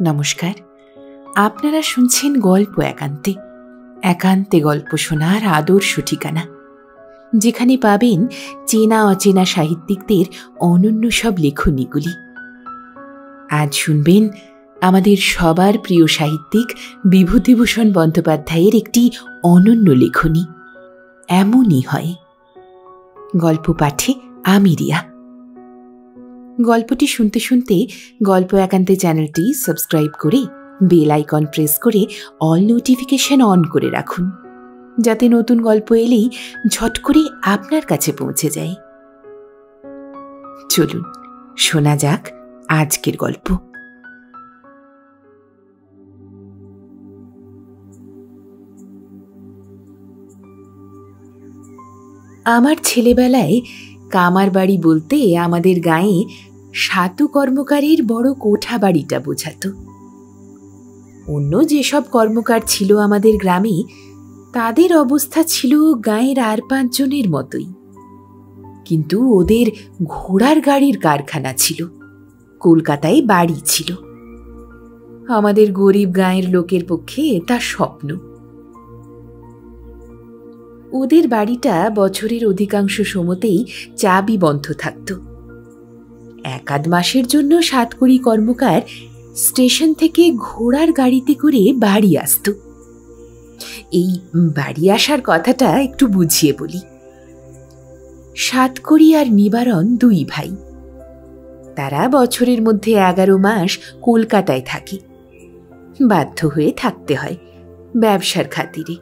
নমস্কার, আপনারা শুনছেন গল্প একান্তে। একান্তে গল্প শোনার আদর্শ ঠিকানা, যেখানে পাবেন চেনা অচেনা সাহিত্যিকদের অনন্য সব লেখনীগুলি। আজ শুনবেন আমাদের সবার প্রিয় সাহিত্যিক বিভূতিভূষণ বন্দ্যোপাধ্যায়ের একটি অনন্য লেখনী, এমনই হয়। গল্প পাঠে আমি রিয়া। গল্পটি শুনতে শুনতে গল্প একান্তে চ্যানেলটি সাবস্ক্রাইব করে বেল আইকন প্রেস করে অল নোটিফিকেশন অন করে রাখুন, যাতে নতুন গল্প এলেই ঝট করে আপনার কাছে পৌঁছে যায়। চলুন শোনা যাক আজকের গল্প। আমার ছেলেবেলায় কামার বাড়ি বলতে আমাদের গাঁয়ে সাতু কর্মকারের বড় কোঠা বাড়িটা বোঝাতো। অন্য যেসব কর্মকার ছিল আমাদের গ্রামে, তাদের অবস্থা ছিল গাঁয়ের আর 5 জনের মতোই। কিন্তু ওদের ঘোড়ার গাড়ির কারখানা ছিল, কলকাতায় বাড়ি ছিল। আমাদের গরিব গাঁয়ের লোকের পক্ষে তা স্বপ্ন। ওদের বাড়িটা বছরের অধিকাংশ সময়তেই চাবি বন্ধ থাকত। 1-8 মাসের জন্য সাতকড়ি কর্মকার স্টেশন থেকে ঘোড়ার গাড়িতে করে বাড়ি আসত। এই বাড়ি আসার কথাটা একটু বুঝিয়ে বলি। সাতকড়ি আর নিবারণ 2 ভাই। তারা বছরের মধ্যে 11 মাস কলকাতায় থাকে। বাধ্য হয়ে থাকতে হয় ব্যবসার খাতিরে।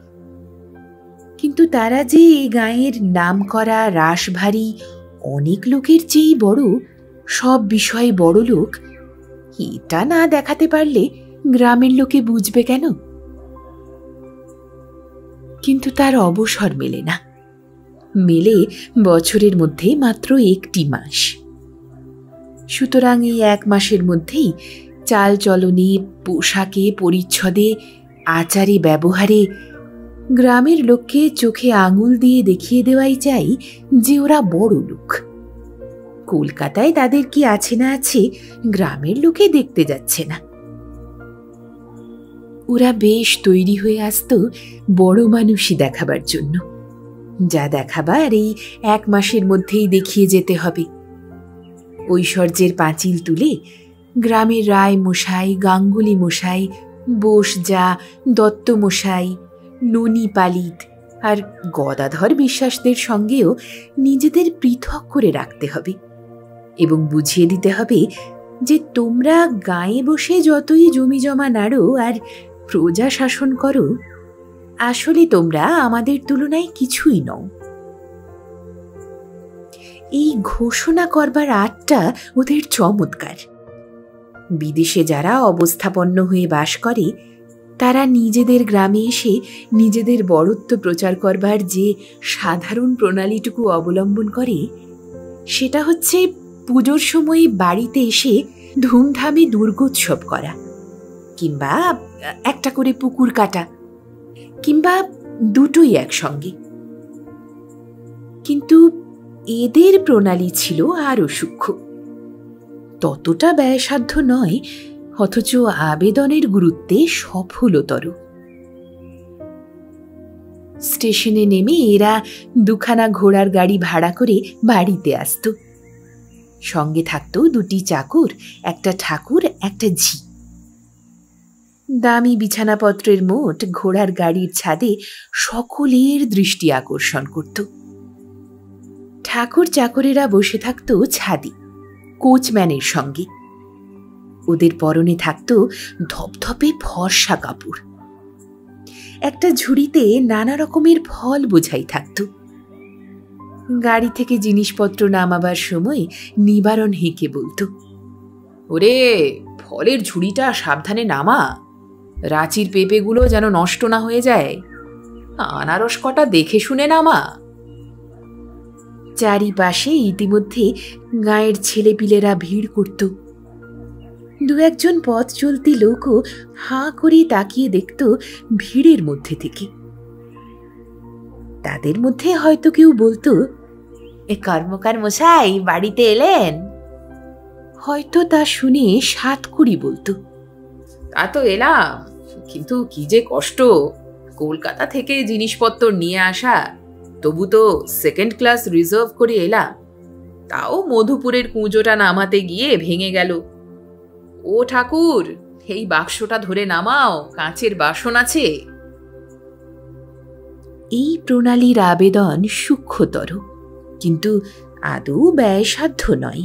কিন্তু তারা যে এই গাঁয়ের নামকরা রাশভারী অনেক লোকের চেয়েই বড়, সব বিষয়ে বড় লোক, এটা না দেখাতে পারলে গ্রামের লোকে বুঝবে কেন? কিন্তু তার অবসর মেলে না। মেলে বছরের মধ্যে মাত্র 1টি মাস। সুতরাং এই 1 মাসের মধ্যেই চাল চলনে, পোশাকে, পরিচ্ছদে, আচারে, ব্যবহারে গ্রামের লোককে চোখে আঙুল দিয়ে দেখিয়ে দেওয়াই চাই যে ওরা বড় লোক। কলকাতায় তাদের কি আছে না আছে গ্রামের লোকে দেখতে যাচ্ছে না। ওরা বেশ তৈরি হয়ে আসতো বড় মানুষই দেখাবার জন্য। যা দেখাবার এই 1 মাসের মধ্যেই দেখিয়ে যেতে হবে। ঐশ্বর্যের পাঁচিল তুলে গ্রামের রায় মশাই, গাঙ্গুলি মশাই, বোস যা, দত্ত মশাই, ননী পালিত আর গদাধর বিশ্বাসদের সঙ্গেও নিজেদের পৃথক করে রাখতে হবে এবং বুঝিয়ে দিতে হবে যে তোমরা গাঁয়ে বসে যতই জমি জমা নাড়ো আর প্রজা শাসন করো, আসলে তোমরা আমাদের তুলনায় কিছুই নও। এই ঘোষণা করবার আটটা ওদের চমৎকার। বিদেশে যারা অবস্থাপন্ন হয়ে বাস করে, তারা নিজেদের গ্রামে এসে নিজেদের বড়ত্ব প্রচার করবার যে সাধারণ প্রণালীটুকু অবলম্বন করে, সেটা হচ্ছে পুজোর সময় বাড়িতে এসে ধুমধামে দুর্গোৎসব করা, কিংবা একটা করে পুকুর কাটা, কিংবা দুটোই একসঙ্গে। কিন্তু এদের প্রণালী ছিল আরও সূক্ষ্ম। ততটা ব্যয়সাধ্য নয়, অথচ আবেদনের গুরুত্বে সফলতর। স্টেশনে নেমে এরা 2খানা ঘোড়ার গাড়ি ভাড়া করে বাড়িতে আসত। সঙ্গে থাকত 2টি চাকর, একটা ঠাকুর, একটা ঝি। দামি বিছানাপত্রের মোট ঘোড়ার গাড়ির ছাদে সকলের দৃষ্টি আকর্ষণ করত। ঠাকুর চাকরেরা বসে থাকত ছাদে কোচম্যানের সঙ্গে। ওদের পরনে থাকত ধপধপে ফর্সা কাপড়। একটা ঝুড়িতে নানা রকমের ফল বোঝাই থাকত। গাড়ি থেকে জিনিসপত্র নামাবার সময় নিবারণ হেঁকে বলতো, ওরে, ফলের ঝুড়িটা সাবধানে নামা, রাঁচির পেঁপেগুলো যেন নষ্ট না হয়ে যায়। আনারস কটা দেখে শুনে নামা। চারিপাশে ইতিমধ্যে গাঁয়ের ছেলেপিলেরা ভিড় করত। 2-1 জন পথ চলতি লোকও হাঁ করে তাকিয়ে দেখত ভিড়ের মধ্যে থেকে। তাদের মধ্যে হয়তো কেউ বলতো, এ কর্মকার মশাই বাড়িতে এলেন। হয়তো তা শুনে সাতকড়ি বলতো, তা তো এলাম, কিন্তু কি যে কষ্ট কলকাতা থেকে জিনিসপত্র নিয়ে আসা। তবু তো সেকেন্ড ক্লাস রিজার্ভ করে এলাম, তাও মধুপুরের কুঁজোটা নামাতে গিয়ে ভেঙে গেল। ও ঠাকুর, এই বাক্সটা ধরে নামাও, কাঁচের বাসন আছে। এই প্রণালীর আবেদন সূক্ষ্মতর, কিন্তু আদৌ ব্যয়সাধ্য নয়।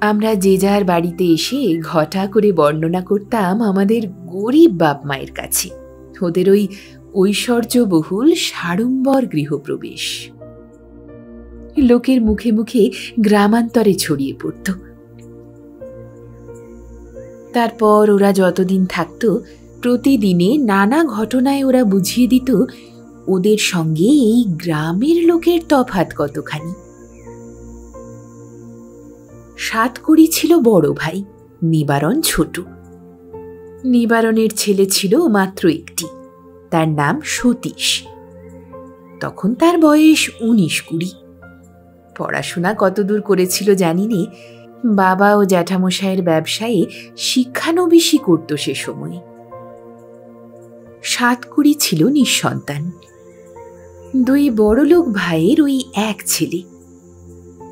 আমরা যে যার বাড়িতে এসে ঘটা করে বর্ণনা করতাম আমাদের গরিব বাপ মায়ের কাছে ওদের ওই ঐশ্বর্যবহুল সাড়ম্বর গৃহপ্রবেশ। লোকের মুখে মুখে গ্রামান্তরে ছড়িয়ে পড়ত। তারপর ওরা যতদিন থাকত, প্রতিদিনে নানা ঘটনায় ওরা বুঝিয়ে দিত ওদের সঙ্গে এই গ্রামের লোকের তফাৎ কতখানি। সাতকড়ি ছিল বড় ভাই, নিবারণ ছোট। নিবারণের ছেলে ছিল মাত্র একটি, তার নাম সতীশ। তখন তার বয়স 19-20। পড়াশোনা কতদূর করেছিল জানি নে, বাবা ও জ্যাঠামশাইয়ের ব্যবসায়ে শিক্ষানবিশি করত সে সময়ে। সাতকড়ি ছিল নিঃসন্তান। দুই বড়লোক ভাইয়ের ওই এক ছেলে।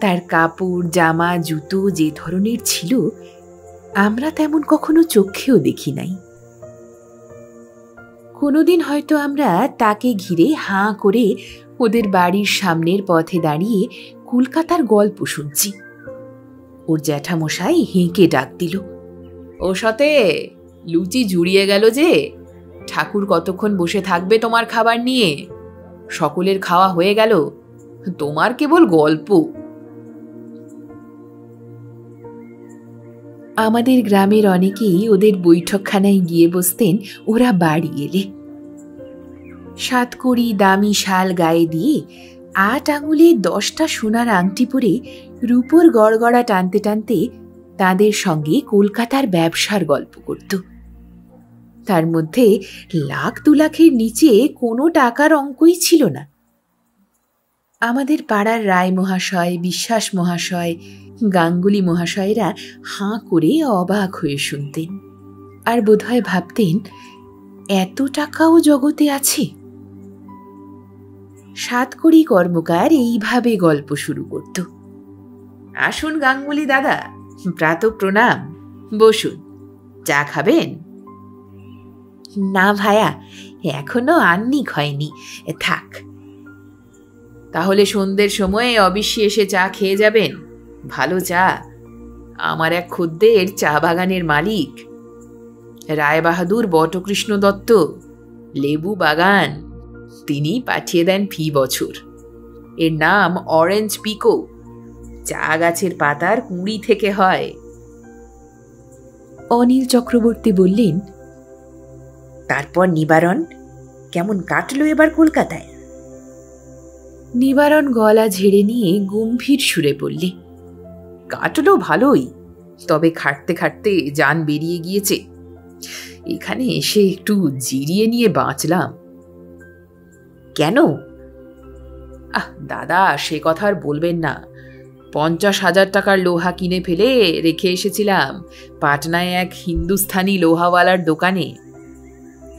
তার কাপড় জামা জুতো যে ধরনের ছিল, আমরা তেমন কখনো চোখেও দেখি নাই। কোনোদিন হয়তো আমরা তাকে ঘিরে হাঁ করে ওদের বাড়ির সামনের পথে দাঁড়িয়ে কলকাতার গল্প শুনছি। ওর জ্যাঠামশাই হেঁকে ডাক দিল, ও সতে, লুচি জুড়িয়ে গেল যে, ঠাকুর কতক্ষণ বসে থাকবে তোমার খাবার নিয়ে? সকলের খাওয়া হয়ে গেল, তোমার কেবল গল্প। আমাদের গ্রামের অনেকেই ওদের বৈঠকখানায় গিয়ে বসতেন ওরা বাড়ি এলে। সাতকড়ি দামি শাল গায়ে দিয়ে 8 আঙুলে 10টা সোনার আংটি পরে রূপোর গড়গড়া টানতে টানতে তাদের সঙ্গে কলকাতার ব্যবসার গল্প করত। তার মধ্যে 1,00,000-2 লাখের নিচে কোনো টাকার অঙ্কই ছিল না। আমাদের পাড়ার রায় মহাশয়, বিশ্বাস মহাশয়, গাঙ্গুলি মহাশয়েরা হাঁ করে অবাক হয়ে শুনতেন, আর বোধহয় ভাবতেন এত টাকাও জগতে আছে। সাতকড়ি কর্মকার এইভাবে গল্প শুরু করত, আসুন গাঙ্গুলি দাদা, প্রাত প্রণাম, বসুন, চা খাবেন? না ভায়া, এখনো আহ্নিক হয়নি, থাক। তাহলে সন্ধ্যের সময়ে অবশ্যই এসে চা খেয়ে যাবেন, ভালো চা। আমার এক খদ্দের চা বাগানের মালিক, রায়বাহাদুর বটকৃষ্ণ দত্ত, লেবু বাগান, তিনি পাঠিয়ে দেন ফি বছর। এর নাম অরেঞ্জ পিকো, চা গাছের পাতার কুঁড়ি থেকে হয়। অনিল চক্রবর্তী বললেন, তারপর নিবারণ কেমন কাটলো এবার কলকাতায়? নিবারণ গলা ঝেড়ে নিয়ে গম্ভীর সুরে বললে, কাটলো ভালোই, তবে খাটতে খাটতে জান বেরিয়ে গিয়েছে। এখানে এসে একটু জিরিয়ে নিয়ে বাঁচলাম। কেন? দাদা, সে কথা আর বলবেন না। 50,000 টাকার লোহা কিনে ফেলে রেখে এসেছিলাম পাটনায় এক হিন্দুস্থানি লোহাওয়ালার দোকানে।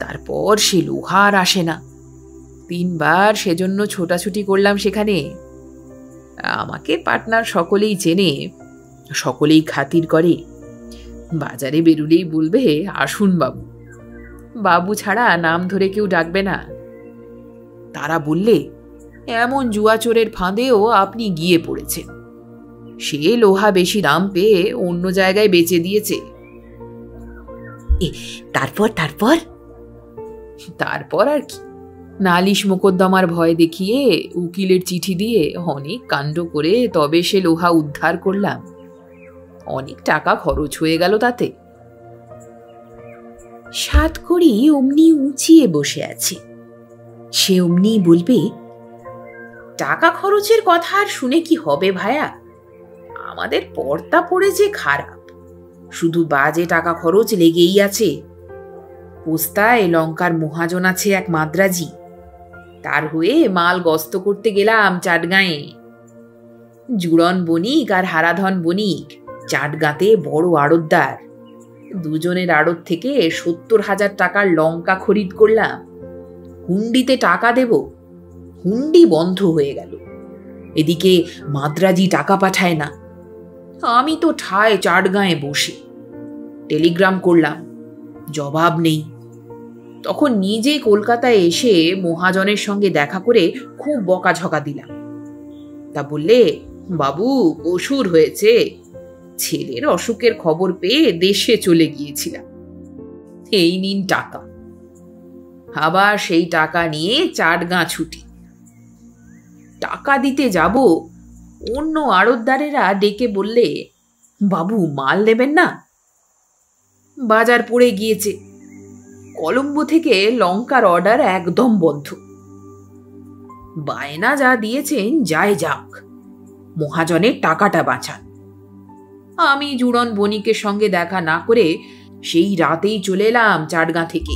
তারপর সে লোহা আর আসে না। 3 বার সেজন্য ছোটাছুটি করলাম সেখানে। আমাকে পাটনার সকলেই চেনে, সকলেই খাতির করে। বাজারে বেরুলেই বলবে, আসুন বাবু। বাবু ছাড়া নাম ধরে কেউ ডাকবে না। তারা বললে, এমন জুয়াচোরের ফাঁদেও আপনি গিয়ে পড়েছেন। সে লোহা বেশি দাম পেয়ে অন্য জায়গায় বেচে দিয়েছে। তারপর তারপর তারপর আর কি, নালিশ মোকদ্দমার ভয় দেখিয়ে উকিলের চিঠি দিয়ে অনেক কাণ্ড করে তবে সে লোহা উদ্ধার করলাম। অনেক টাকা খরচ হয়ে গেল তাতে। সাতকড়ি অমনি উঁচিয়ে বসে আছে। সে অমনি বলবে, টাকা খরচের কথা আর শুনে কি হবে ভায়া? আমাদের পর্তা পড়ে যে খারাপ, শুধু বাজে টাকা খরচ লেগেই আছে। পোস্তায় লঙ্কার মহাজন আছে এক মাদ্রাজি, তার হয়ে মাল গস্ত করতে গেলাম চাটগাঁয়ে। জুড়ন বণিক আর হারাধন বণিক চাটগাঁতে বড় আড়তদার, দুজনের আড়ত থেকে 70,000 টাকার লঙ্কা খরিদ করলাম। হুন্ডিতে টাকা দেব, হুন্ডি বন্ধ হয়ে গেল। এদিকে মাদ্রাজি টাকা পাঠায় না। আমি তো ঠায় চাটগাঁয়ে বসে টেলিগ্রাম করলাম, জবাব নেই। তখন নিজে কলকাতায় এসে মহাজনের সঙ্গে দেখা করে খুব বকাঝকা দিলাম। তা বললে, বাবু অসুর হয়েছে, ছেলের অসুখের খবর পেয়ে দেশে চলে গিয়েছিলাম, এই নিন টাকা। আবার সেই টাকা নিয়ে চাটগাঁ ছুটি। টাকা দিতে যাব, অন্য আড়তদারেরা ডেকে বললে, বাবু মাল নেবেন না? বাজার পড়ে গিয়েছে, কলম্বো থেকে লঙ্কার অর্ডার একদম বন্ধ। বায়না যা দিয়েছেন যায় যাক, মহাজনের টাকাটা বাঁচান। আমি জুড়ন বণিকের সঙ্গে দেখা না করে সেই রাতেই চলে এলাম চাটগাঁ থেকে।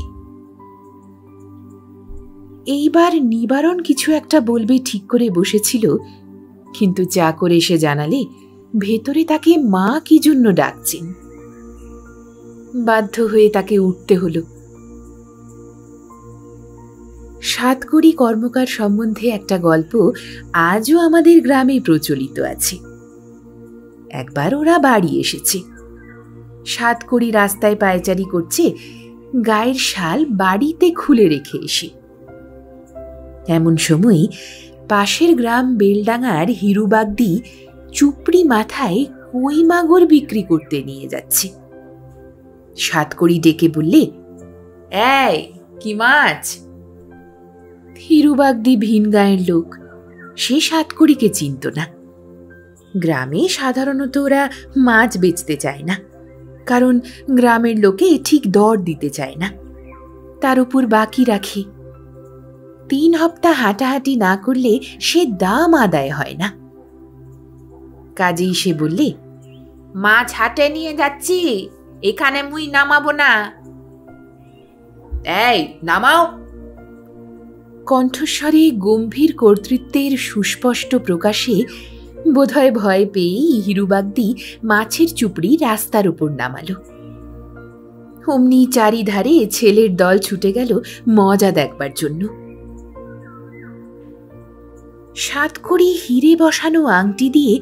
এইবার নিবারণ কিছু একটা বলবে ঠিক করে বসেছিল, কিন্তু চা করে এসে জানালে ভেতরে তাকে মা কি জন্য ডাকছেন। বাধ্য হয়ে তাকে উঠতে হলো। সাতকড়ি কর্মকার সম্বন্ধে একটা গল্প আজও আমাদের গ্রামে প্রচলিত আছে। একবার ওরা বাড়ি এসেছে। সাতকড়ি রাস্তায় পায়চারি করছে, গায়ের শাল বাড়িতে খুলে রেখে এসে। এমন সময় পাশের গ্রাম বেলডাঙার হিরুবাগদি চুপড়ি মাথায় কই মাগুর বিক্রি করতে নিয়ে যাচ্ছে। সাতকড়ি ডেকে বললে, এই কি মাছ? হিরুবাগদি ভিন গায়ের লোক, সে সাতকড়িকে চিনত না। গ্রামে সাধারণত ওরা মাছ বেচতে চায় না, কারণ গ্রামের লোকে ঠিক দর দিতে চায় না, তার উপর বাকি রাখে। 3 হপ্তাহ হাঁটাহাঁটি না করলে সে দাম আদায় হয় না। কাজেই সে বললে, মাছ হাটে নিয়ে যাচ্ছি, এখানে মুই নামাবো না। এই নামাও। কণ্ঠস্বরে গম্ভীর কর্তৃত্বের সুস্পষ্ট প্রকাশে বোধহয় ভয় পেয়েই হিরুবাগদি মাছের চুপড়ি রাস্তার উপর নামালো। অমনি চারিধারে ছেলের দল ছুটে গেল মজা দেখবার জন্য। সাতকড়ি হিরে বসানো আংটি দিয়ে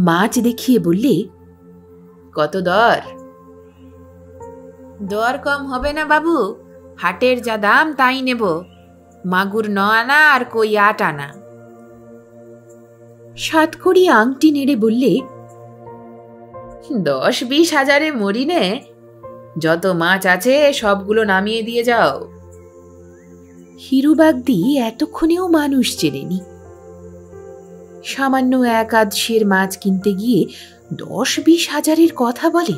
মাছ দেখিয়ে বললে, কত দর? দর কম হবে না বাবু, হাটের যা দাম তাই নেব। মাগুর 9 আনা আর কই 8 আনা। সাতকড়ি আংটি নেড়ে বললে, 10-20 হাজারে মরি নে, যত মাছ আছে সবগুলো নামিয়ে দিয়ে যাও। হিরুবাগদি এতক্ষণেও মানুষ চেনেনি। সামান্য 1-8 সের মাছ কিনতে গিয়ে 10-20 হাজারের কথা বলে,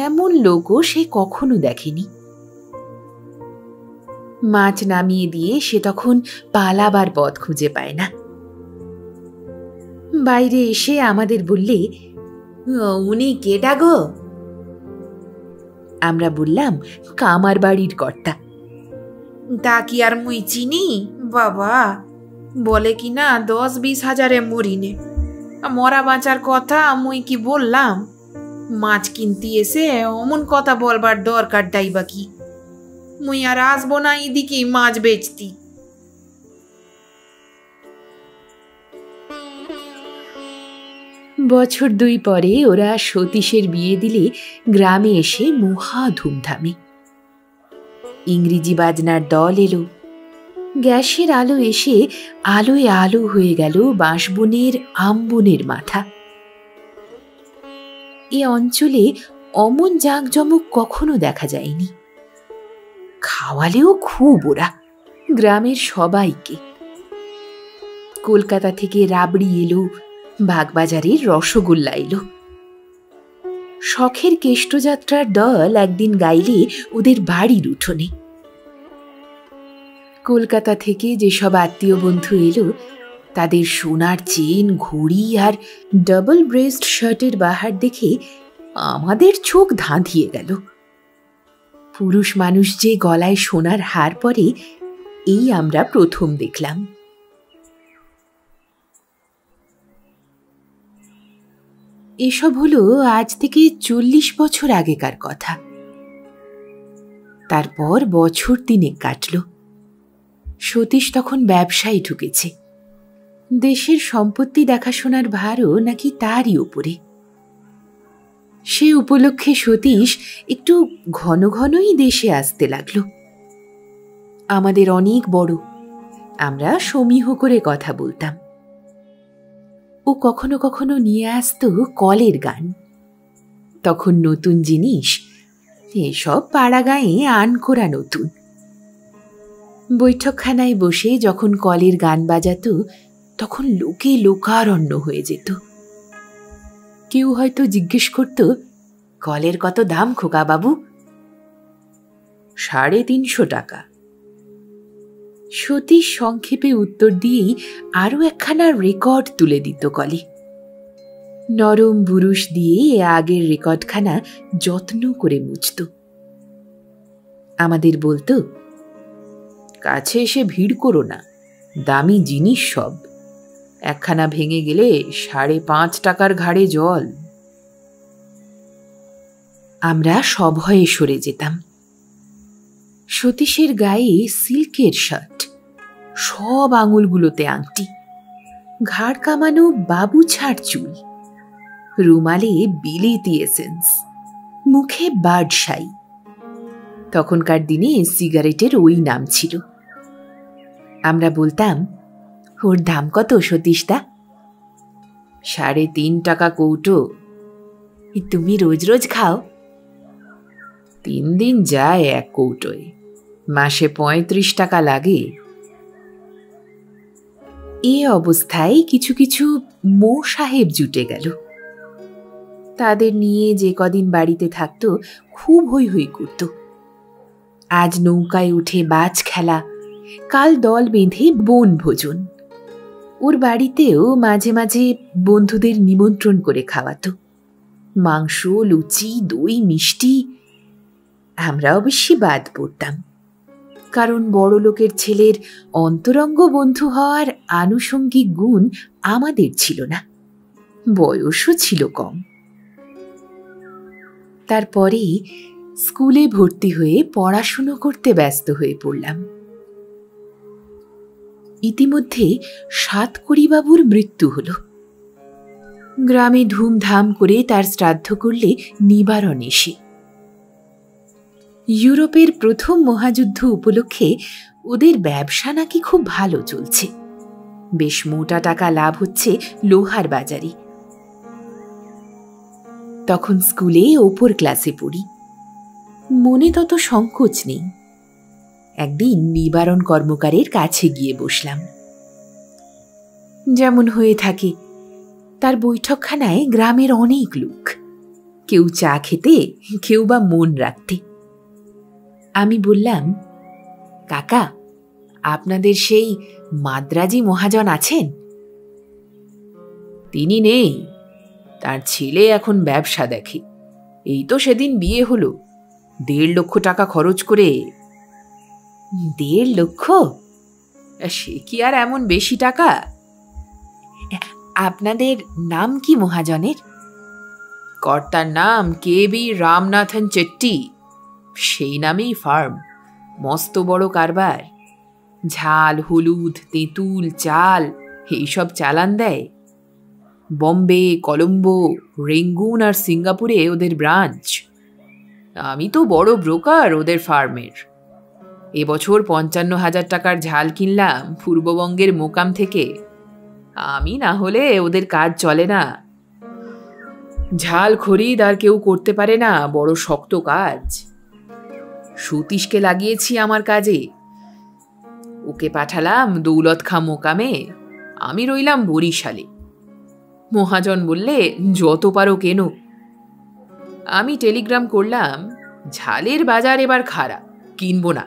এমন লোকও সে কখনো দেখেনি। মাছ নামিয়ে দিয়ে সে তখন পালাবার পথ খুঁজে পায় না। বাইরে এসে আমাদের বললে, উনি কেডা গো? আমরা বললাম, কামার বাড়ির কর্তা। তা কি আর মুই চিনি বাবা? বলে কি না 10-20 হাজারে মরিনে, মরা বাঁচার কথা মুই কি বললাম? মাছ কিনতে এসে অমন কথা বলবার দরকারটাই বা কি? মুই আর আসবো না এদিকে মাছ বেচতি। বছর 2 পরে ওরা সতীশের বিয়ে দিলে গ্রামে এসে মহা ধুমধামে। ইংরেজি বাজনার দল এলো। গ্যাসের আলো এসে আলোয় আলো হয়ে গেল বাঁশবনের আমবনের মাথা। এ অঞ্চলে অমন জাঁকজমক কখনো দেখা যায়নি। খাওয়ালেও খুব ওরা, গ্রামের সবাইকে। কলকাতা থেকে রাবড়ি এলো, বাগবাজারের রসগোল্লা এলো। শখের কেষ্টযাত্রার দল একদিন গাইলে ওদের বাড়ির উঠোনে। কলকাতা থেকে যেসব আত্মীয় বন্ধু এলো, তাদের সোনার চেন, ঘড়ি আর ডাবল ব্রেস্ট শার্টের বাহার দেখে আমাদের চোখ ধাঁধিয়ে গেল। পুরুষ মানুষ যে গলায় সোনার হার পরে, এই আমরা প্রথম দেখলাম। এসব হলো আজ থেকে 40 বছর আগেকার কথা। তারপর বছর 3 কাটল। সতীশ তখন ব্যবসায় ঢুকেছে। দেশের সম্পত্তি দেখাশোনার ভারও নাকি তারই উপরে। সে উপলক্ষে সতীশ একটু ঘন ঘনই দেশে আসতে লাগলো। আমাদের অনেক বড়, আমরা সমীহ করে কথা বলতাম। ও কখনো কখনো নিয়ে আসতো কলের গান। তখন নতুন জিনিস, এসব পাড়া গাঁয়ে আনকোরা নতুন। বৈঠকখানায় বসে যখন কলের গান বাজাতো তখন লোকে লোকারণ্য হয়ে যেত। কেউ হয়তো জিজ্ঞেস করত, কলের কত দাম খোকা বাবু? 350 টাকা। সতীশ সংক্ষেপে উত্তর দিয়েই আরও একখানা রেকর্ড তুলে দিত কলে। নরম বুরুশ দিয়ে আগের রেকর্ডখানা যত্ন করে মুছত। আমাদের বলতো, কাছে এসে ভিড় করো না, দামি জিনিস সব, একখানা ভেঙে গেলে 5.5 টাকার ঘাড়ে জল। আমরা সভয়ে সরে যেতাম। সতীশের গায়ে সিল্কের শার্ট, সব আঙুলগুলোতে আংটি, ঘাড় কামানো বাবু ছাড় চুল, রুমালে বিলেতি এসেন্স, মুখে বার্ডশাই। তখনকার দিনে সিগারেটের ওই নাম ছিল। আমরা বলতাম, ওর দাম কত সতীশদা? 3.5 টাকা কৌটো। তুমি রোজ রোজ খাও? 3 দিন যায় এক কৌটোয়, মাসে 35 টাকা লাগে। এ অবস্থায় কিছু কিছু মো সাহেব জুটে গেল। তাদের নিয়ে যে কদিন বাড়িতে থাকতো খুব হৈ হৈ করত। আজ নৌকায় উঠে বাজ খেলা, কাল দল বেঁধে বন ভোজন। ওর বাড়িতেও মাঝে মাঝে বন্ধুদের নিমন্ত্রণ করে খাওয়াতো, মাংস, লুচি, দই, মিষ্টি। আমরা অবশ্যই বাদ পড়তাম, কারণ বড় লোকের ছেলের অন্তরঙ্গ বন্ধু হওয়ার আনুষঙ্গিক গুণ আমাদের ছিল না, বয়সও ছিল কম। তারপরে স্কুলে ভর্তি হয়ে পড়াশুনো করতে ব্যস্ত হয়ে পড়লাম। ইতিমধ্যে সাতকড়িবাবুর মৃত্যু হল। গ্রামে ধুমধাম করে তার শ্রাদ্ধ করলে নিবারণ এসে। ইউরোপের প্রথম মহাযুদ্ধ উপলক্ষে ওদের ব্যবসা নাকি খুব ভালো চলছে, বেশ মোটা টাকা লাভ হচ্ছে লোহার বাজারে। তখন স্কুলে ওপর ক্লাসে পড়ি, মনে তত সংকোচ নেই। একদিন নিবারণ কর্মকারের কাছে গিয়ে বসলাম। যেমন হয়ে থাকে, তার বৈঠকখানায় গ্রামের অনেক লোক, কেউ চা খেতে, কেউ বা মন রাখতে। আমি বললাম, কাকা, আপনাদের সেই মাদ্রাজি মহাজন আছেন? তিনি নেই, তার ছেলে এখন ব্যবসা দেখে। এই তো সেদিন বিয়ে হলো, 1.5 লক্ষ টাকা খরচ করে। 1.5 লক্ষ? সে কি আর এমন বেশি টাকা? আপনাদের নাম কি মহাজনের? কর্তার নাম KB রামনাথন চেট্টি, সেই নামেই ফার্ম, মস্ত বড় কারবার। ঝাল, হলুদ, তেঁতুল, চাল এইসব চালান দেয়। বম্বে, কলম্বো, রেঙ্গুন আর সিঙ্গাপুরে ওদের ব্রাঞ্চ। আমি তো বড় ব্রোকার ওদের ফার্মের। এবছর 55,000 টাকার ঝাল কিনলাম পূর্ববঙ্গের মোকাম থেকে। আমি না হলে ওদের কাজ চলে না। ঝাল খরিদ আর কেউ করতে পারে না, বড় শক্ত কাজ। সতীশকে লাগিয়েছি আমার কাজে, ওকে পাঠালাম দৌলত খাঁ মোকামে, আমি রইলাম বরিশালে। মহাজন বললে, যত পারো কেনো। আমি টেলিগ্রাম করলাম, ঝালের বাজার এবার খারাপ, কিনবো না।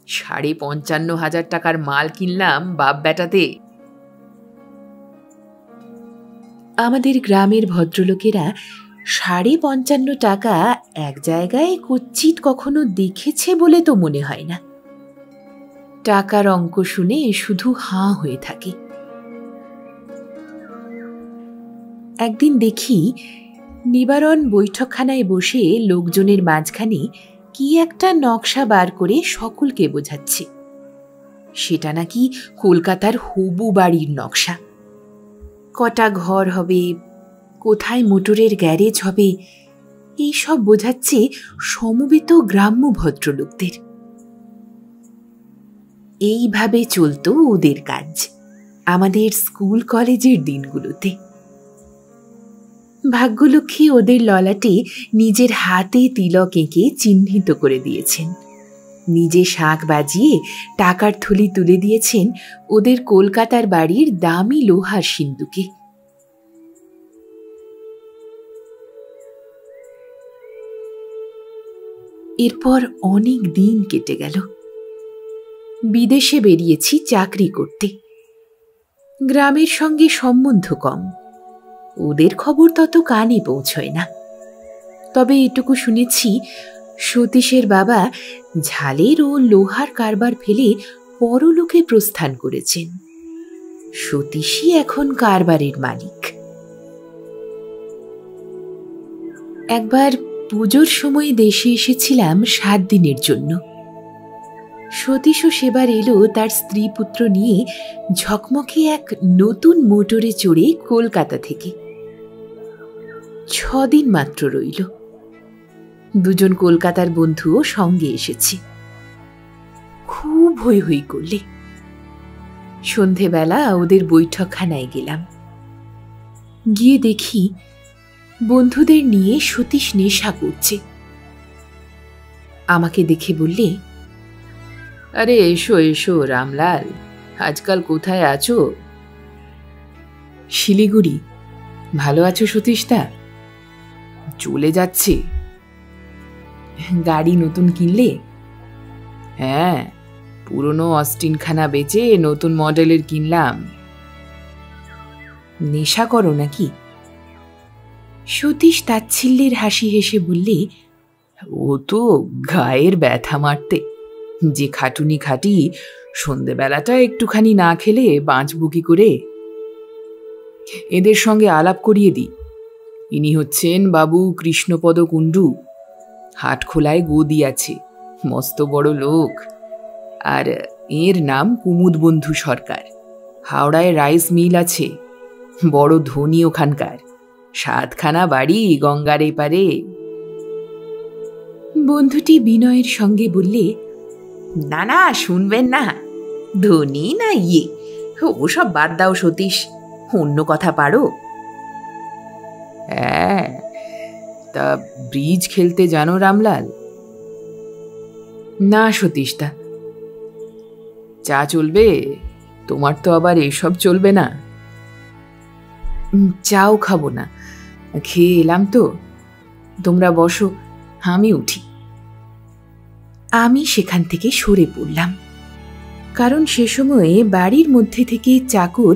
55,500 টাকার মাল কিনলাম বাপ বেটাতে। আমাদের গ্রামের ভদ্রলোকেরা 55.5 টাকা এক জায়গায় কচ্ছিত কখনো দেখেছে বলে তো মনে হয় না। টাকার অঙ্ক শুনে শুধু হাঁ হয়ে থাকে। একদিন দেখি নিবারণ বৈঠকখানায় বসে লোকজনের মাঝখানে কি একটা নকশা বার করে সকলকে বোঝাচ্ছে। সেটা নাকি কলকাতার হবু বাড়ির নকশা। কটা ঘর হবে, কোথায় মোটরের গ্যারেজ হবে, এই সব বোঝাচ্ছে সমবেত গ্রাম্য ভদ্রলোকদের। এইভাবে চলতো ওদের কাজ আমাদের স্কুল কলেজের দিনগুলোতে। ভাগ্যলক্ষ্মী ওদের ললাটে নিজের হাতে তিলক এঁকে চিহ্নিত করে দিয়েছেন, নিজে শাঁখ বাজিয়ে টাকার থলি তুলে দিয়েছেন ওদের কলকাতার বাড়ির দামি লোহার সিন্দুকে। এরপর অনেক দিন কেটে গেল। বিদেশে বেরিয়েছি চাকরি করতে। গ্রামের সঙ্গে সম্বন্ধ কম, ওদের খবর তত কানে পৌঁছয় না। তবে এটুকু শুনেছি, সতীশের বাবা ঝালের ও লোহার কারবার ফেলে পরলোকে প্রস্থান করেছেন। সতীশই এখন কারবারের মালিক। একবার পুজোর সময় দেশে এসেছিলাম 7 দিনের জন্য। সতীশও সেবার এলো তার স্ত্রী পুত্র নিয়ে ঝকমকে এক নতুন মোটরে চড়ে কলকাতা থেকে। 6 দিন মাত্র রইল। দুজন কলকাতার বন্ধুও সঙ্গে এসেছে। খুব হৈ হৈ করলে। সন্ধেবেলা ওদের বৈঠকখানায় গেলাম। গিয়ে দেখি বন্ধুদের নিয়ে সতীশ নেশা করছে। আমাকে দেখে বললে, আরে এসো এসো রামলাল, আজকাল কোথায় আছো? শিলিগুড়ি। ভালো আছো সতীশদা? চলে যাচ্ছে। গাড়ি নতুন কিনলে? হ্যাঁ, পুরনো অস্টিনখানা বেচে নতুন মডেলের কিনলাম। নেশা করো নাকি? সতীশ তাচ্ছিল্যের হাসি হেসে বললে, ও তো গায়ের ব্যথা মারতে। যে খাটুনি খাটি, সন্ধেবেলাটা একটুখানি না খেলে বাঁচব কি করে? এদের সঙ্গে আলাপ করিয়ে দিই। ইনি হচ্ছেন বাবু কৃষ্ণপদ কুণ্ডু। হাটখোলায় গদি আছে, মস্ত বড় লোক। আর এর নাম কুমুদ বন্ধু সরকার। হাওড়ায় রাইস মিল আছে, বড় ধনী ওখানকার। 7খানা বাড়ি গঙ্গার এপারে। বন্ধুটি বিনয়ের সঙ্গে বললে, না না, শুনবেন না। ধনী না ইয়ে, ওসব বাদ দাও সতীশ, অন্য কথা পারো। হ্যাঁ, তা ব্রিজ খেলতে জানো রামলাল? না সতীশদা। চা চলবে? তোমার তো আবার এসব চলবে না। চাও খাবো না, খেয়ে এলাম তো। তোমরা বসো, আমি উঠি। আমি সেখান থেকে সরে পড়লাম, কারণ সে সময়ে বাড়ির মধ্যে থেকে চাকর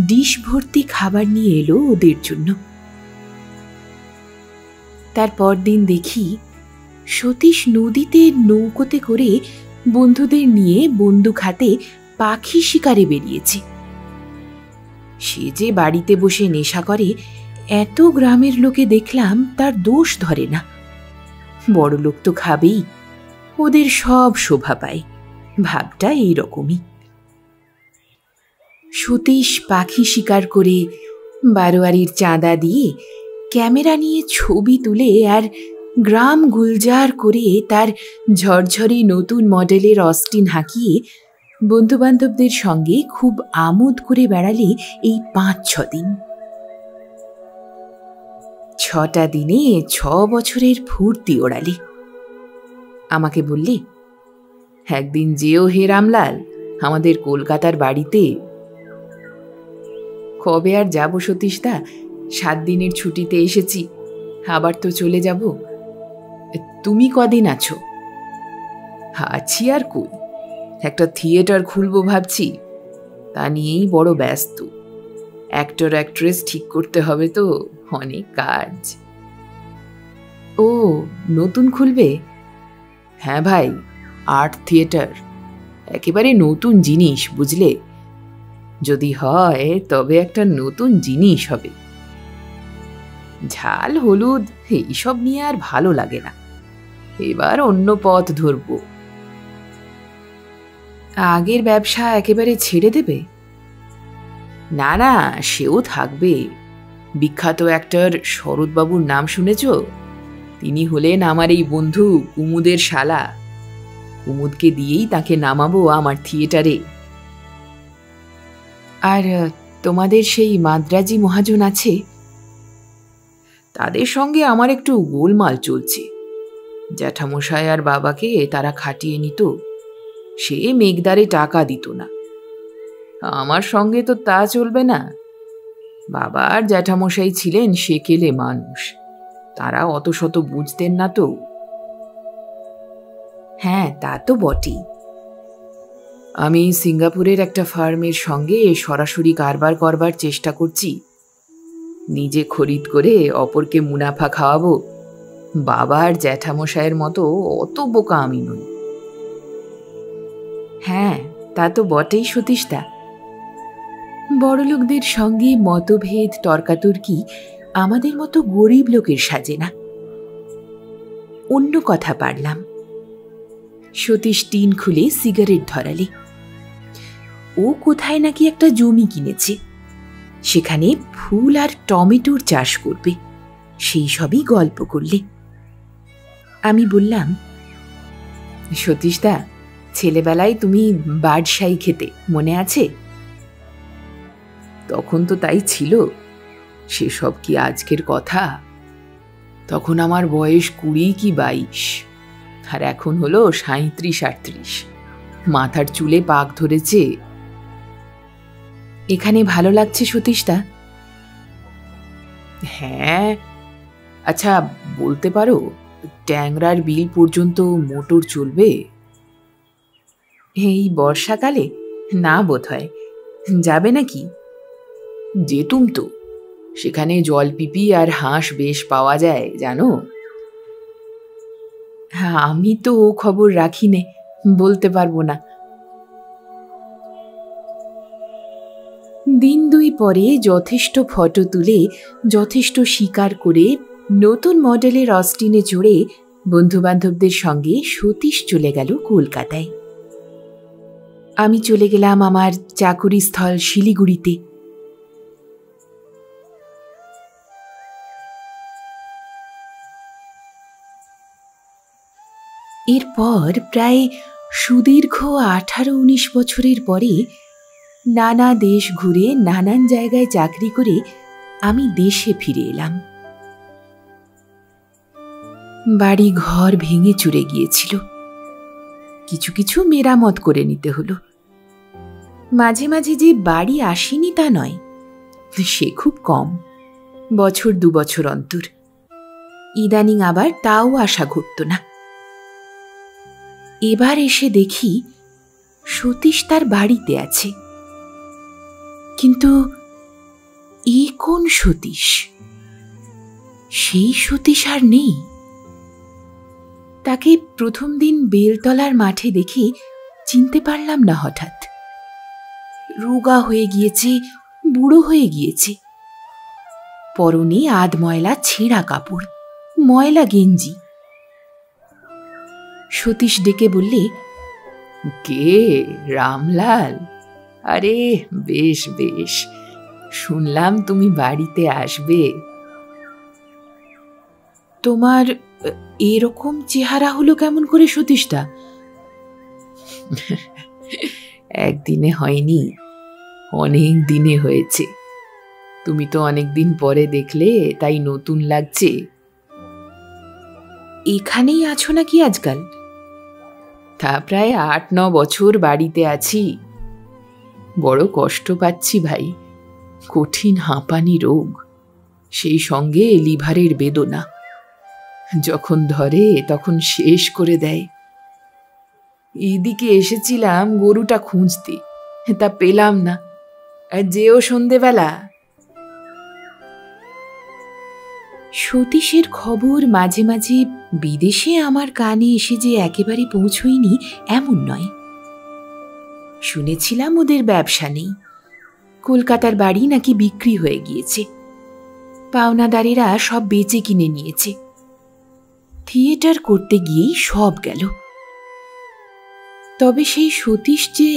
ডিশ ভর্তি খাবার নিয়ে এলো ওদের জন্য। তারপর দিন দেখি সতীশ নদীতে নৌকোতে করে বন্ধুদের নিয়ে বন্দুক হাতে পাখি শিকারে বেরিয়েছে। সে যে বাড়িতে বসে নেশা করে, এত গ্রামের লোকে দেখলাম তার দোষ ধরে না। বড় লোক তো খাবেই, ওদের সব শোভা পায়। ভাবটা এইরকমই। সতীশ পাখি শিকার করে, বারোয়ারির চাঁদা দিয়ে, ক্যামেরা নিয়ে ছবি তুলে আর গ্রাম গুলজার করে তার ঝরঝরে নতুন মডেলের অস্টিন হাঁকিয়ে বন্ধুবান্ধবদের সঙ্গে খুব আমোদ করে বেড়ালে এই 5-6 দিন। 6টা দিনে 6 বছরের ফুর্তি ওড়ালে। আমাকে বললে, একদিন যেও হে রামলাল আমাদের কলকাতার বাড়িতে। কবে আর যাব সতীশদা, 7 দিনের ছুটিতে এসেছি, আবার তো চলে যাব। তুমি কদিন আছো? আছি আর কই, একটা থিয়েটার খুলবো ভাবছি, তা নিয়েই বড় ব্যস্ত। অ্যাক্টর অ্যাক্ট্রেস ঠিক করতে হবে তো, অনেক কাজ। ও, নতুন খুলবে? হ্যাঁ ভাই, আর্ট থিয়েটার। একেবারে নতুন জিনিস, বুঝলে? যদি হয় তবে একটা নতুন জিনিস হবে। ঝাল হলুদ এইসব নিয়ে আর ভালো লাগে না, এবার অন্য পথ ধরব। আগের ব্যবসা একেবারে ছেড়ে দেবে? না না, সেও থাকবে। বিখ্যাত অ্যাক্টর শরৎবাবুর নাম শুনেছ? তিনি হলেন আমার এই বন্ধু কুমুদের শালা। কুমুদকে দিয়েই তাকে নামাবো আমার থিয়েটারে। আর তোমাদের সেই মাদ্রাজি মহাজন আছে? তাদের সঙ্গে আমার একটু গোলমাল চলছে। জ্যাঠামশাই আর বাবাকে তারা খাটিয়ে নিত, সে মেঘদারে টাকা দিত না। আমার সঙ্গে তো তা চলবে না। বাবা আর জ্যাঠামশাই ছিলেন সেকেলে মানুষ, তারা অত শত বুঝতেন না তো। হ্যাঁ, তা তো বটেই। আমি সিঙ্গাপুরের একটা ফার্মের সঙ্গে সরাসরি কারবার করবার চেষ্টা করছি। নিজে খরিদ করে অপরকে মুনাফা খাওয়াবো। বাবা আর জ্যাঠামশাইয়ের মতো অত বোকা আমি নই। হ্যাঁ, তা তো বটেই সতীশদা। বড়লোকদের সঙ্গে মতভেদ তর্কাতর্কি আমাদের মতো গরিব লোকের সাজে না। অন্য কথা পারলাম। সতীশ টিন খুলে সিগারেট ধরালে। ও কোথায় নাকি একটা জমি কিনেছে, সেখানে ফুল আর টমেটোর চাষ করবে, সেই সবই গল্প করলে। আমি বললাম, সতীশদা, ছেলেবেলায় তুমি বার্ডশাই খেতে, মনে আছে? তখন তো তাই ছিল, সেসব কি আজকের কথা? তখন আমার বয়স 20 কি 22, আর এখন হলো 37-38। মাথার চুলে পাক ধরেছে। এখানে ভালো লাগছে সতীশদা? হ্যাঁ। আচ্ছা, বলতে পারো ট্যাংরার বিল পর্যন্ত মোটর চলবে এই বর্ষাকালে? না বোধহয়। যাবে নাকি? যেতুম তো, সেখানে জলপিপি আর হাঁস বেশ পাওয়া যায় জানো। হ্যাঁ, আমি তো ও খবর রাখি নে, বলতে পারবো না। দিন 2 পরে যথেষ্ট ফটো তুলে যথেষ্ট শিকার করে নতুন মডেলের অস্টিনে চড়ে বন্ধুবান্ধবদের সঙ্গে সতীশ চলে গেল কলকাতায়। আমি চলে গেলাম আমার চাকুরি স্থল শিলিগুড়িতে। এরপর প্রায় সুদীর্ঘ 18-19 বছরের পরে নানা দেশ ঘুরে নানান জায়গায় চাকরি করে আমি দেশে ফিরে এলাম। বাড়ি ঘর ভেঙে চুরে গিয়েছিল, কিছু কিছু মেরামত করে নিতে হলো। মাঝে মাঝে যে বাড়ি আসেনি তা নয়, সে খুব কম, বছর 2 বছর অন্তর। ইদানিং আবার তাও আশা ঘটত না। এবার এসে দেখি সতীশ তার বাড়িতে আছে, কিন্তু এ কোন সতীশ? সেই সতীশ আর নেই। তাকে প্রথম দিন বেলতলার মাঠে দেখে চিনতে পারলাম না। হঠাৎ রোগা হয়ে গিয়েছে, বুড়ো হয়ে গিয়েছে। পরনে আধময়লা ছেঁড়া কাপড়, ময়লা গেঞ্জি। সতীশ ডেকে বললে, কে? রামলাল? আরে বেশ বেশ, শুনলাম তুমি বাড়িতে আসবে। তোমার এরকম চেহারা হলো কেমন করে সতীশদা? একদিনে হয়নি, অনেক দিনে হয়েছে। তুমি তো অনেক দিন পরে দেখলে, তাই নতুন লাগছে। এখানেই আছো নাকি আজকাল? তা প্রায় 8-9 বছর বাড়িতে আছি। বড় কষ্ট পাচ্ছি ভাই, কঠিন হাঁপানি রোগ, সেই সঙ্গে লিভারের বেদনা। যখন ধরে তখন শেষ করে দেয়। এদিকে এসেছিলাম গরুটা খুঁজতে, তা পেলাম না। যেও সন্ধেবেলা। সতীশের খবর মাঝে মাঝে বিদেশে আমার কানে এসে যে একেবারে পৌঁছয়নি এমন নয়। শুনেছিলাম ওদের ব্যবসা নেই, কলকাতার বাড়ি নাকি বিক্রি হয়ে গিয়েছে। পাওনাদারেরা সব বেচে কিনে নিয়েছে। থিয়েটার করতে গিয়েই সব গেল। তবে সেই সতীশ যে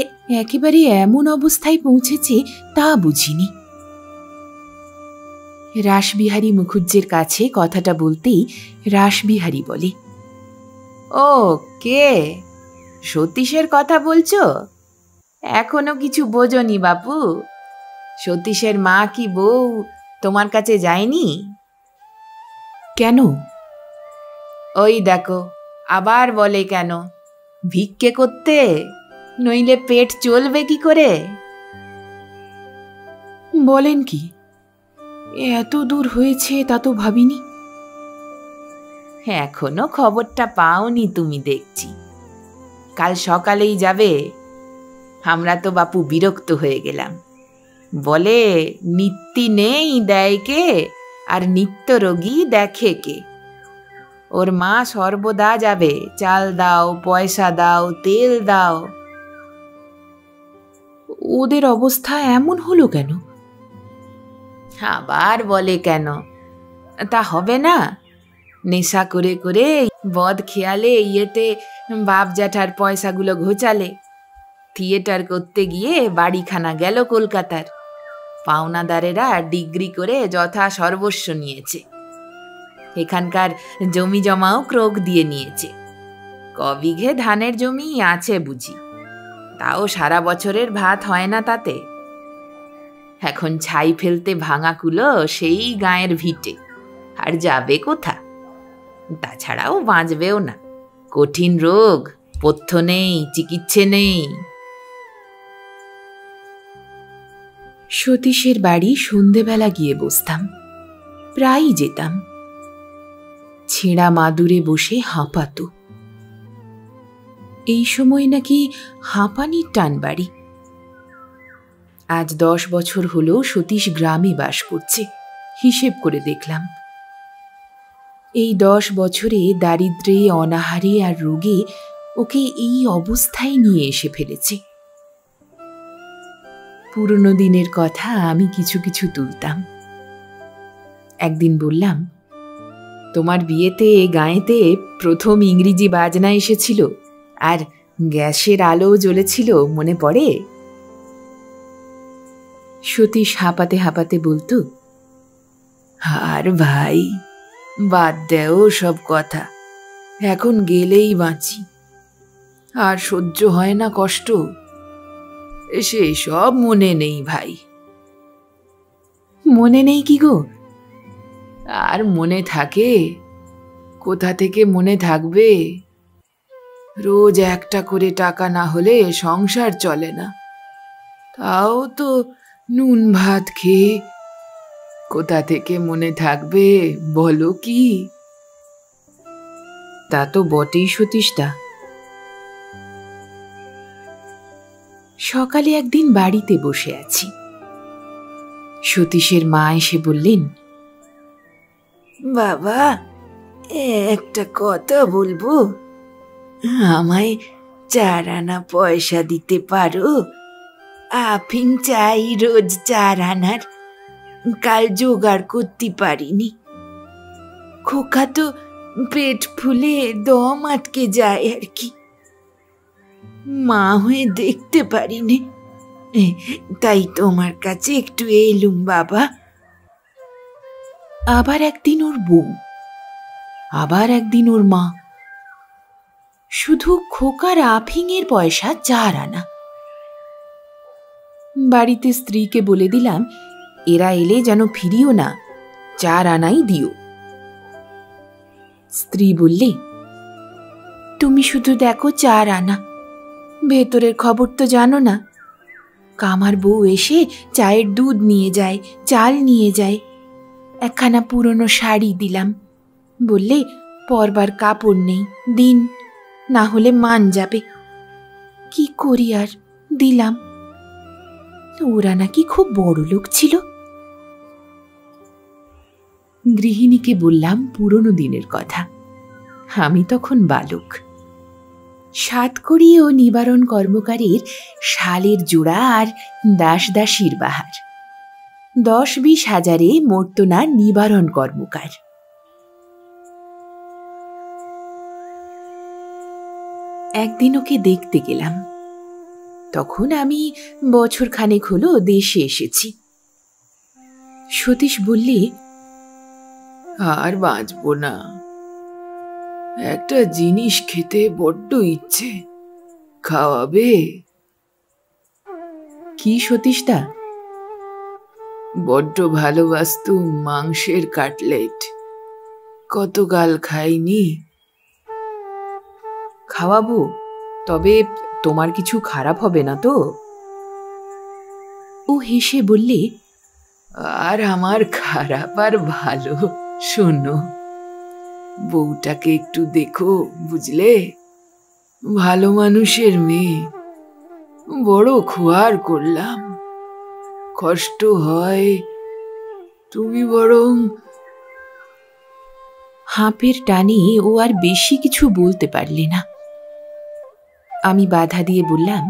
একেবারে এমন অবস্থায় পৌঁছেছে তা বুঝিনি। রাসবিহারী মুখুজ্জের কাছে কথাটা বলতেই রাসবিহারী বলে, ও কে? সতীশের কথা বলছো? এখনো কিছু বোঝনি বাপু? সতীশের মা কি বউ তোমার কাছে যায়নি? কেন? ওই দেখো আবার বলে, কেন? ভিক্ষে করতে, নইলে পেট চলবে কি করে? বলেন কি? এত দূর হয়েছে তা তো ভাবিনি। এখনো খবরটা পাওনি তুমি দেখছি। কাল সকালেই যাবে। আমরা তো বাপু বিরক্ত হয়ে গেলাম। বলে নিত্যি নেই দেয় কে, আর নিত্য রোগী দেখে কে। ওর মা সর্বদা যাবে, চাল দাও, পয়সা দাও, তেল দাও। ওদের অবস্থা এমন হলো কেন? আবার বলে কেন? তা হবে না? নেশা করে করে বদ খেয়ালে ইয়েতে বাপ জ্যাঠার পয়সাগুলো ঘোচালে। থিয়েটার করতে গিয়ে বাড়িখানা গেল কলকাতার। পাওনাদারেরা ডিগ্রি করে যথা সর্বস্ব নিয়েছে। এখানকার জমি জমাও ক্রোক দিয়ে নিয়েছে। কবিঘে ধানের জমি আছে বুঝি, তাও সারা বছরের ভাত হয় না তাতে। এখন ছাই ফেলতে ভাঙা কুলো সেই গায়ের ভিটে, আর যাবে কোথা? তাছাড়াও বাঁচবেও না। কঠিন রোগ, পথ্য নেই, চিকিৎসে নেই। সতীশের বাড়ি সন্ধেবেলা গিয়ে বসতাম, প্রায়ই যেতাম। ছেঁড়া মাদুরে বসে হাঁপাতো। এই সময় নাকি হাঁপানির টান বাড়ি। আজ 10 বছর হলো সতীশ গ্রামে বাস করছে, হিসেব করে দেখলাম। এই 10 বছরে দারিদ্র্যে, অনাহারে আর রোগে ওকে এই অবস্থায় নিয়ে এসে ফেলেছে। পুরনো দিনের কথা আমি কিছু কিছু তুলতাম। একদিন বললাম, তোমার বিয়েতে গাঁয়েতে প্রথম ইংরেজি বাজনা এসেছিল, আর গ্যাসের আলো জ্বলেছিল, মনে পড়ে? সতীশ হাঁপাতে হাঁপাতে বলতো, আর ভাই বাদ দেও সব কথা, এখন গেলেই বাঁচি। আর সহ্য হয় না কষ্ট, সে সব মনে নেই ভাই। মনে নেই কি গো? আর মনে থাকে? কোথা থেকে মনে থাকবে? রোজ একটা করে টাকা না হলে সংসার চলে না, তাও তো নুন ভাত খেয়ে কোথা থেকে মনে থাকবে বলো কি? তা তো বটেই সতীশদা। সকালে একদিন বাড়িতে বসে আছি। সতীশের মা এসে বললেন, বাবা একটা কথা বলবো, আমায় 4 আনা পয়সা দিতে পারো? আফিং চাই রোজ 4 আনার, কাল জোগাড় করতে পারিনি। খোকা তো পেট ফুলে দম আটকে যায় আর কি, মা হয়ে দেখতে পারিনি, তাই তোমার কাছে একটু এলুম বাবা। আবার একদিন ওর বউ, আবার একদিন ওর মা। শুধু খোকার আফিংয়ের পয়সা 4 আনা। বাড়িতে স্ত্রীকে বলে দিলাম, এরা এলে যেন ফিরিও না, 4 আনাই দিও। স্ত্রী বললে, তুমি শুধু দেখো 4 আনা, ভেতরের খবর তো জানো না। কামার বউ এসে চায়ের দুধ নিয়ে যায়, চাল নিয়ে যায়। একখানা পুরনো শাড়ি দিলাম, বললে পরবার কাপড় নেই, দিন, না হলে মান যাবে। কি করি আর, দিলাম। ওরা নাকি খুব বড় লোক ছিল। গৃহিণীকে বললাম পুরনো দিনের কথা। আমি তখন বালক। সাতকড়ি ও নিবারণ কর্মকারের শালের জোড়া আর দাসদাসীর বাহার। 10-20 হাজারে মরত না নিবারণ কর্মকার। একদিন ওকে দেখতে গেলাম। তখন আমি বছর খানেক হলো দেশে এসেছি। সতীশ বললে, আর বাঁচব না, একটা জিনিস খেতে বড্ড ইচ্ছে, খাওয়াবে? কি সতীশদা? বড্ড ভালোবাসতুম মাংসের কাটলেট, কতকাল খাইনি। খাওয়াবো, তবে তোমার কিছু খারাপ হবে না তো? ও হেসে বললে, আর আমার খারাপ আর ভালো? শোনো, বউটাকে একটু দেখো, বুঝলে? ভালো মানুষের মেয়ে, বড় খোয়ার করলাম, কষ্ট হয়। তুমি বরং। হাঁপের টানে ও আর বেশি কিছু বলতে পারলে না। আমি বাধা দিয়ে বললাম,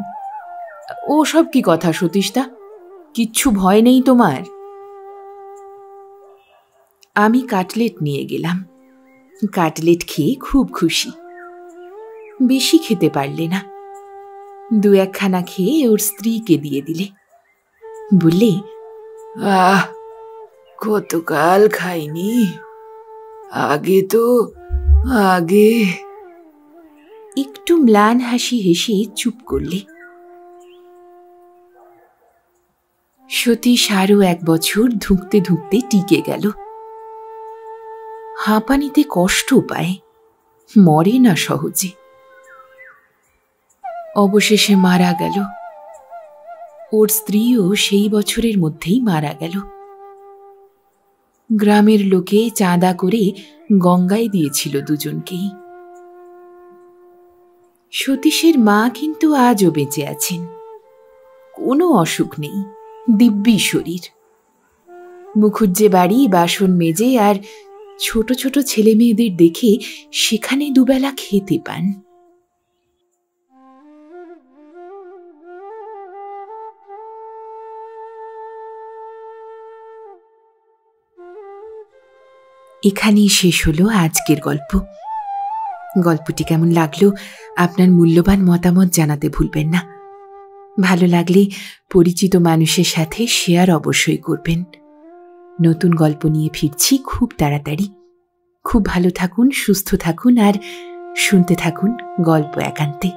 ও সব কি কথা সতীশদা, কিচ্ছু ভয় নেই তোমার। আমি কাটলেট নিয়ে গেলাম। কাটলেট খেয়ে খুব খুশি। বেশি খেতে পারলে না, 2-1খানা খেয়ে ওর স্ত্রীকে দিয়ে দিলে। বললে, আহ, কতকাল খাইনি, আগে তো আগে। একটু ম্লান হাসি হেসে চুপ করলে। সতীশ আরও 1 বছর ধুঁকতে ধুঁকতে টিকে গেল। হাঁপানিতে কষ্ট পায়, মরে না সহজে। অবশেষে মারা গেল। ওর স্ত্রীও সেই বছরের মধ্যেই মারা গেল। গ্রামের লোকে চাঁদা করে গঙ্গায় দিয়েছিল দুজনকেই। সতীশের মা কিন্তু আজও বেঁচে আছেন, কোনো অসুখ নেই, দিব্যি শরীর। মুখুজ্জে বাড়ি, বাসন মেজে আর ছোট ছোট ছেলে মেয়েদের দেখে সেখানে দুবেলা খেতে পান। এখানেই শেষ হলো আজকের গল্প। গল্পটি কেমন লাগলো আপনার মূল্যবান মতামত জানাতে ভুলবেন না। ভালো লাগলে পরিচিত মানুষের সাথে শেয়ার অবশ্যই করবেন। নতুন গল্প নিয়ে ফিরছি খুব তাড়াতাড়ি। খুব ভালো থাকুন, সুস্থ থাকুন আর শুনতে থাকুন গল্প একান্তে।